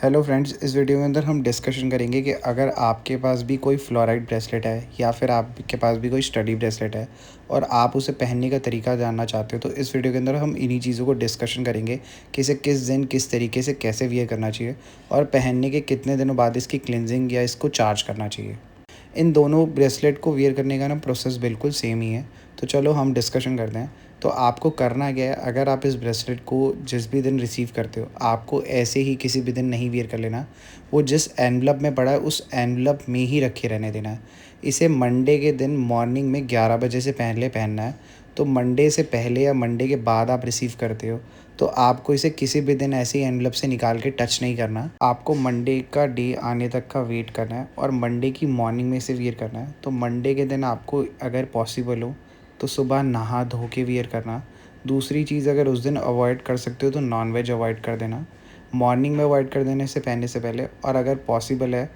Hello friends, इस video के अंदर हम डिस्कशन करेंगे कि अगर आपके पास भी कोई फ्लोराइड ब्रेसलेट है या फिर आपके पास भी कोई स्टडी ब्रेसलेट है और आप उसे पहनने का तरीका जानना चाहते हो, तो इस वीडियो के अंदर हम इन्हीं चीज़ों को डिस्कशन करेंगे कि इसे किस दिन किस तरीके से कैसे वियर करना चाहिए और पहनने के कितने दिनों बाद इसकी क्लिनजिंग या इसको चार्ज करना चाहिए। इन दोनों ब्रेसलेट को वियर करने का ना प्रोसेस बिल्कुल सेम ही है। तो चलो हम डिस्कशन करते हैं। तो आपको करना क्या है, अगर आप इस ब्रेसलेट को जिस भी दिन रिसीव करते हो, आपको ऐसे ही किसी भी दिन नहीं वियर कर लेना। वो जिस एनवलप में पड़ा है उस एनवलप में ही रखे रहने देना है। इसे मंडे के दिन मॉर्निंग में 11 बजे से पहले पहनना है। तो मंडे से पहले या मंडे के बाद आप रिसीव करते हो तो आपको इसे किसी भी दिन ऐसे ही एनवलप से निकाल के टच नहीं करना। आपको मंडे का डे आने तक का वेट करना है और मंडे की मॉर्निंग में इसे वियर करना है। तो मंडे के दिन आपको अगर पॉसिबल हो तो सुबह नहा धो के वियर करना। दूसरी चीज़, अगर उस दिन अवॉइड कर सकते हो तो नॉनवेज अवॉइड कर देना, मॉर्निंग में अवॉइड कर देने से पहनने से पहले। और अगर पॉसिबल है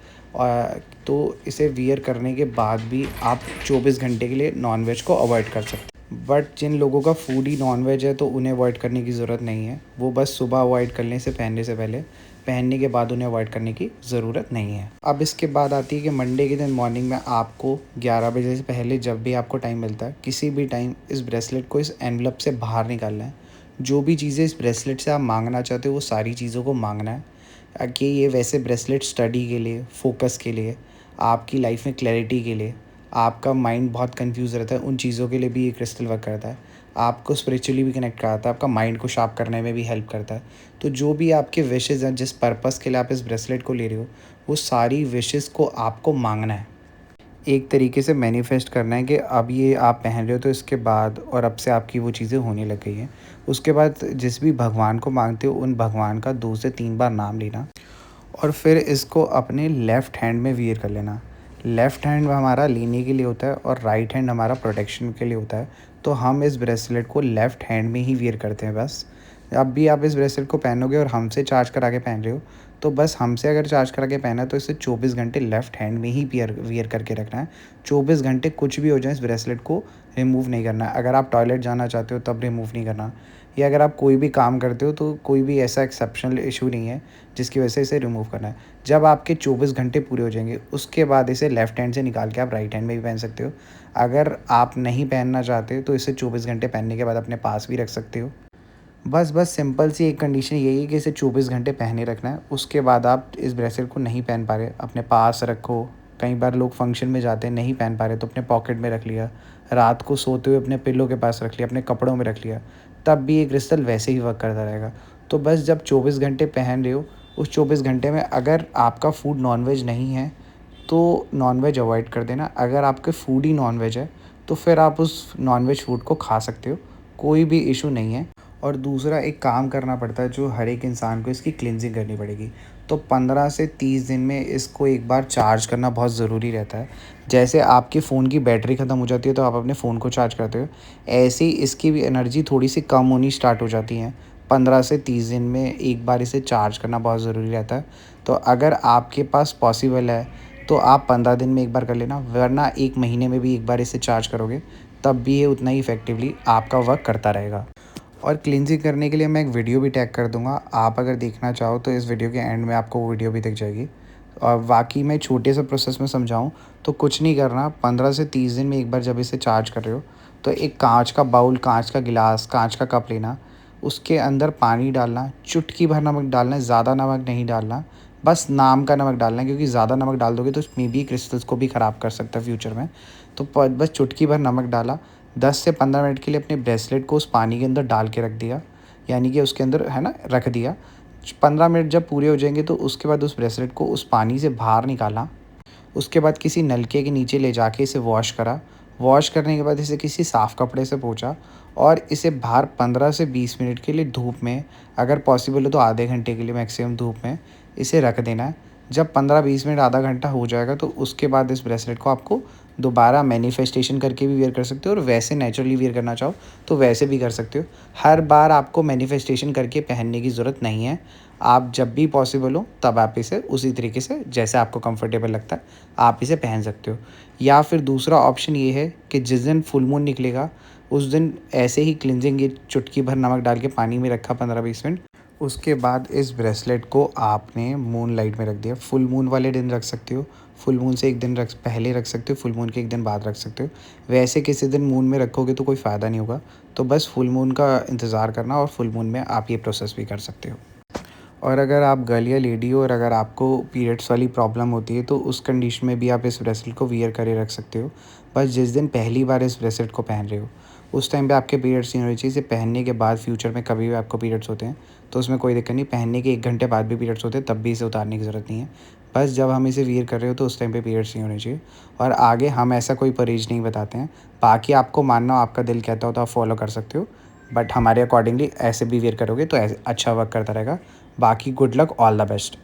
तो इसे वियर करने के बाद भी आप 24 घंटे के लिए नॉनवेज को अवॉइड कर सकते हैं। बट जिन लोगों का फूड ही नॉनवेज है तो उन्हें अवॉइड करने की ज़रूरत नहीं है। वो बस सुबह अवॉइड करने से पहनने से पहले, पहनने के बाद उन्हें अवॉइड करने की ज़रूरत नहीं है। अब इसके बाद आती है कि मंडे के दिन मॉर्निंग में आपको 11 बजे से पहले जब भी आपको टाइम मिलता है, किसी भी टाइम इस ब्रेसलेट को इस एनवलप से बाहर निकालना है। जो भी चीज़ें इस ब्रेसलेट से आप मांगना चाहते हो वो सारी चीज़ों को मांगना है। कि ये वैसे ब्रेसलेट स्टडी के लिए, फोकस के लिए, आपकी लाइफ में क्लैरिटी के लिए, आपका माइंड बहुत कंफ्यूज रहता है, उन चीज़ों के लिए भी ये क्रिस्टल वर्क करता है। आपको स्पिरिचुअली भी कनेक्ट कराता है, आपका माइंड को शार्प करने में भी हेल्प करता है। तो जो भी आपके विशेज़ हैं, जिस पर्पस के लिए आप इस ब्रेसलेट को ले रहे हो, वो सारी विशेज़ को आपको मांगना है। एक तरीके से मैनिफेस्ट करना है कि अब ये आप पहन रहे हो तो इसके बाद और अब से आपकी वो चीज़ें होने लग गई हैं। उसके बाद जिस भी भगवान को मांगते हो उन भगवान का 2 से 3 बार नाम लेना और फिर इसको अपने लेफ़्ट हैंड में वियर कर लेना। लेफ़्ट हैंड हमारा लेने के लिए होता है और राइट हैंड हमारा प्रोटेक्शन के लिए होता है। तो हम इस ब्रेसलेट को लेफ़्ट हैंड में ही वियर करते हैं बस। अब भी आप इस ब्रेसलेट को पहनोगे और हमसे चार्ज करा के पहन रहे हो, तो बस हमसे अगर चार्ज करा के पहना है तो इसे 24 घंटे लेफ़्ट हैंड में ही वियर करके रखना है। 24 घंटे कुछ भी हो जाए इस ब्रेसलेट को रिमूव नहीं करना है। अगर आप टॉयलेट जाना चाहते हो तब रिमूव नहीं करना, या अगर आप कोई भी काम करते हो तो कोई भी ऐसा एक्सेप्शनल इशू नहीं है जिसकी वजह से इसे रिमूव करना है। जब आपके 24 घंटे पूरे हो जाएंगे उसके बाद इसे लेफ़्ट हैंड से निकाल के आप राइट हैंड में भी पहन सकते हो। अगर आप नहीं पहनना चाहते तो इसे 24 घंटे पहनने के बाद अपने पास भी रख सकते हो। बस सिंपल सी एक कंडीशन यही है कि इसे 24 घंटे पहने रखना है। उसके बाद आप इस ब्रेसलेट को नहीं पहन पा रहे, अपने पास रखो। कई बार लोग फंक्शन में जाते हैं, नहीं पहन पा रहे तो अपने पॉकेट में रख लिया, रात को सोते हुए अपने पिल्लो के पास रख लिया, अपने कपड़ों में रख लिया, तब भी ये क्रिस्टल वैसे ही वर्क करता रहेगा। तो बस जब 24 घंटे पहन रहे हो, उस 24 घंटे में अगर आपका फूड नॉनवेज नहीं है तो नॉनवेज अवॉइड कर देना। अगर आपके फूड ही नॉनवेज है तो फिर आप उस नॉनवेज फूड को खा सकते हो, कोई भी इशू नहीं है। और दूसरा एक काम करना पड़ता है जो हर एक इंसान को, इसकी क्लिनजिंग करनी पड़ेगी। तो 15 से 30 दिन में इसको एक बार चार्ज करना बहुत ज़रूरी रहता है। जैसे आपके फ़ोन की बैटरी ख़त्म हो जाती है तो आप अपने फ़ोन को चार्ज करते हो, ऐसे ही इसकी भी एनर्जी थोड़ी सी कम होनी स्टार्ट हो जाती है। 15 से 30 दिन में एक बार इसे चार्ज करना बहुत ज़रूरी रहता है। तो अगर आपके पास पॉसिबल है तो आप 15 दिन में एक बार कर लेना, वरना 1 महीने में भी एक बार इसे चार्ज करोगे तब भी ये उतना ही इफ़ेक्टिवली आपका वर्क करता रहेगा। और क्लींजिंग करने के लिए मैं एक वीडियो भी टैग कर दूंगा, आप अगर देखना चाहो तो इस वीडियो के एंड में आपको वो वीडियो भी दिख जाएगी। और बाकी मैं छोटे से प्रोसेस में समझाऊं तो कुछ नहीं करना। 15 से 30 दिन में एक बार जब इसे चार्ज कर रहे हो तो एक कांच का बाउल, कांच का गिलास, कांच का कप लेना, उसके अंदर पानी डालना, चुटकी भर नमक डालना है, ज़्यादा नमक नहीं डालना, बस नाम का नमक डालना है, क्योंकि ज़्यादा नमक डाल दोगे तो इसमें भी क्रिस्टल्स को भी ख़राब कर सकता है फ्यूचर में। तो बस चुटकी भर नमक डाला, 10 से 15 मिनट के लिए अपने ब्रेसलेट को उस पानी के अंदर डाल के रख दिया, यानी कि उसके अंदर है ना रख दिया। 15 मिनट जब पूरे हो जाएंगे तो उसके बाद उस ब्रेसलेट को उस पानी से बाहर निकाला। उसके बाद किसी नलके के नीचे ले जाके इसे वॉश करा। वॉश करने के बाद इसे किसी साफ़ कपड़े से पोंछा और इसे बाहर 15 से 20 मिनट के लिए धूप में, अगर पॉसिबल हो तो आधे घंटे के लिए मैक्सिमम धूप में इसे रख देना है। जब 15-20 मिनट, आधा घंटा हो जाएगा तो उसके बाद इस ब्रेसलेट को आपको दोबारा मैनिफेस्टेशन करके भी वियर कर सकते हो और वैसे नेचुरली वियर करना चाहो तो वैसे भी कर सकते हो। हर बार आपको मैनिफेस्टेशन करके पहनने की ज़रूरत नहीं है। आप जब भी पॉसिबल हो तब आप इसे उसी तरीके से जैसे आपको कंफर्टेबल लगता है आप इसे पहन सकते हो। या फिर दूसरा ऑप्शन ये है कि जिस दिन फुल मून निकलेगा उस दिन ऐसे ही क्लिनजिंग, ये चुटकी भर नमक डाल के पानी में रखा 15-20 मिनट, उसके बाद इस ब्रेसलेट को आपने मून लाइट में रख दिया। फुल मून वाले दिन रख सकते हो, फुल मून से एक दिन पहले रख सकते हो, फुल मून के एक दिन बाद रख सकते हो। वैसे किसी दिन मून में रखोगे तो कोई फ़ायदा नहीं होगा, तो बस फुल मून का इंतज़ार करना और फुल मून में आप ये प्रोसेस भी कर सकते हो। और अगर आप गर्ल या लेडी हो और अगर आपको पीरियड्स वाली प्रॉब्लम होती है तो उस कंडीशन में भी आप इस ब्रेसलेट को वियर करे रख सकते हो। बस जिस दिन पहली बार इस ब्रेसलेट को पहन रहे हो उस टाइम पे आपके पीरियड्स नहीं होने चाहिए। इसे पहनने के बाद फ्यूचर में कभी भी आपको पीरियड्स होते हैं तो उसमें कोई दिक्कत नहीं, पहनने के 1 घंटे बाद भी पीरियड्स होते हैं तब भी इसे उतारने की ज़रूरत नहीं है। बस जब हम इसे वियर कर रहे हो तो उस टाइम पे पीरियड्स नहीं होने चाहिए। और आगे हम ऐसा कोई परहेज नहीं बताते हैं, बाकी आपको मानना हो, आपका दिल कहता हो तो आप फॉलो कर सकते हो, बट हमारे अकॉर्डिंगली ऐसे भी वियर करोगे तो ऐसे अच्छा वर्क करता रहेगा। बाकी good luck, all the best.